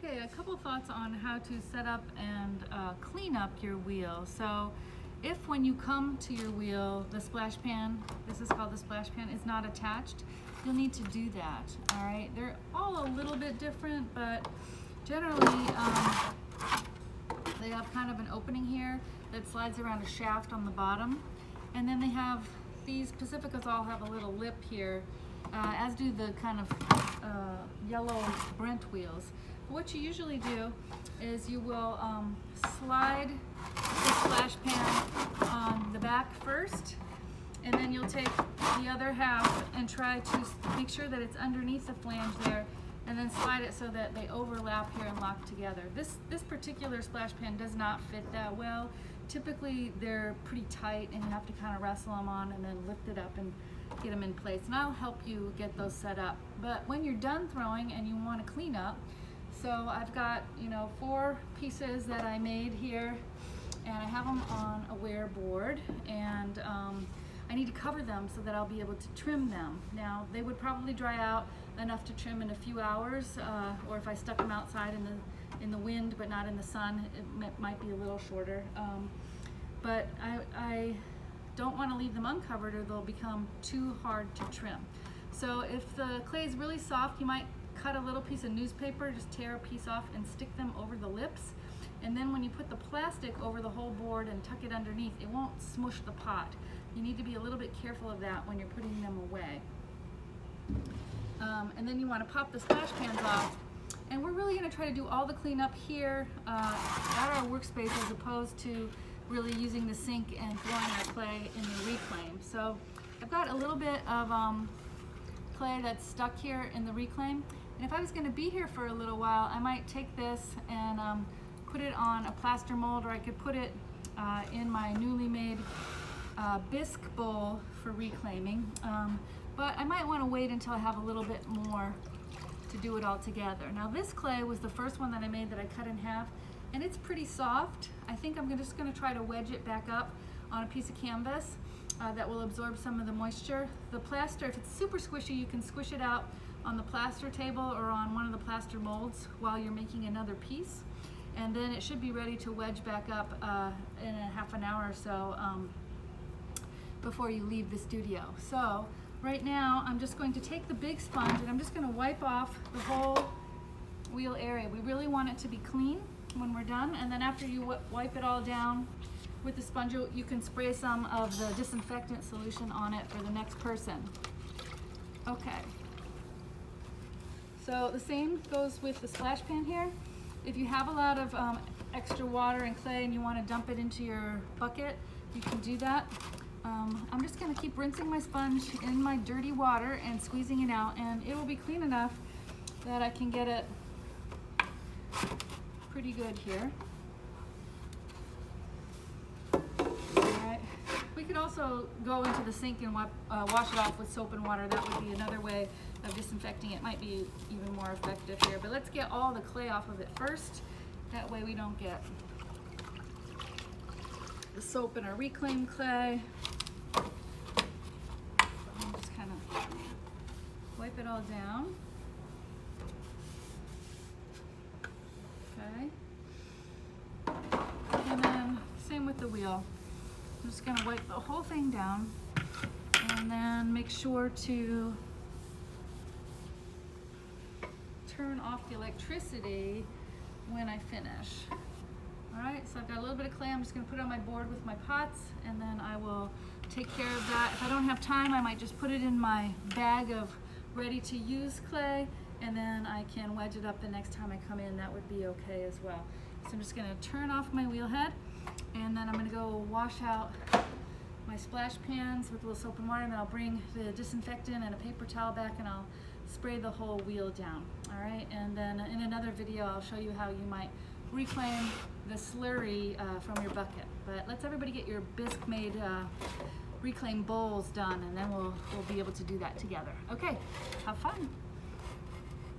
Okay, a couple thoughts on how to set up and clean up your wheel. So if when you come to your wheel, the splash pan, this is called the splash pan, is not attached, you'll need to do that, all right? They're all a little bit different, but generally they have kind of an opening here that slides around a shaft on the bottom. And then they have, these Pacificas all have a little lip here, as do the kind of yellow Brent wheels. What you usually do is you will slide the splash pan on the back first, and then you'll take the other half and try to make sure that it's underneath the flange there, and then slide it so that they overlap here and lock together. This particular splash pan does not fit that well. Typically they're pretty tight and you have to kind of wrestle them on and then lift it up and get them in place, and I'll help you get those set up. But when you're done throwing and you want to clean up, so I've got 4 pieces that I made here, and I have them on a wear board, and I need to cover them so that I'll be able to trim them. Now they would probably dry out enough to trim in a few hours, or if I stuck them outside in the wind but not in the sun, it might be a little shorter. But I don't want to leave them uncovered or they'll become too hard to trim. So if the clay is really soft, you might cut a little piece of newspaper, just tear a piece off and stick them over the lips. And then when you put the plastic over the whole board and tuck it underneath, it won't smush the pot. You need to be a little bit careful of that when you're putting them away. And then you want to pop the splash pans off. And we're really going to try to do all the cleanup here at our workspace, as opposed to really using the sink and throwing our clay in the reclaim. So I've got a little bit of clay that's stuck here in the reclaim. And if I was going to be here for a little while, I might take this and put it on a plaster mold, or I could put it in my newly made bisque bowl for reclaiming. But I might want to wait until I have a little bit more to do it all together. Now this clay was the first one that I made that I cut in half, and it's pretty soft. I think I'm just going to try to wedge it back up on a piece of canvas that will absorb some of the moisture. The plaster, if it's super squishy, you can squish it out on the plaster table or on one of the plaster molds while you're making another piece. And then it should be ready to wedge back up in a half an hour or so before you leave the studio. So right now I'm just going to take the big sponge and I'm just going to wipe off the whole wheel area. We really want it to be clean when we're done, and then after you wipe it all down with the sponge, you can spray some of the disinfectant solution on it for the next person. Okay, so the same goes with the splash pan here. If you have a lot of extra water and clay and you want to dump it into your bucket, you can do that. I'm just going to keep rinsing my sponge in my dirty water and squeezing it out, and it will be clean enough that I can get it pretty good here. Alright, we could also go into the sink and wash it off with soap and water. That would be another way of disinfecting it. Might be even more effective here, but let's get all the clay off of it first. That way we don't get the soap in our reclaimed clay. And just kind of wipe it all down. Okay. And then same with the wheel. I'm just going to wipe the whole thing down and then make sure to turn off the electricity when I finish. Alright, so I've got a little bit of clay. I'm just going to put it on my board with my pots, and then I will take care of that. If I don't have time, I might just put it in my bag of ready-to-use clay, and then I can wedge it up the next time I come in. That would be okay as well. So I'm just going to turn off my wheel head, and then I'm going to go wash out my splash pans with a little soap and water, and then I'll bring the disinfectant and a paper towel back, and I'll spray the whole wheel down. Alright, and then in another video I'll show you how you might reclaim the slurry from your bucket. But let's everybody get your bisque made reclaim bowls done, and then we'll be able to do that together. Okay, have fun.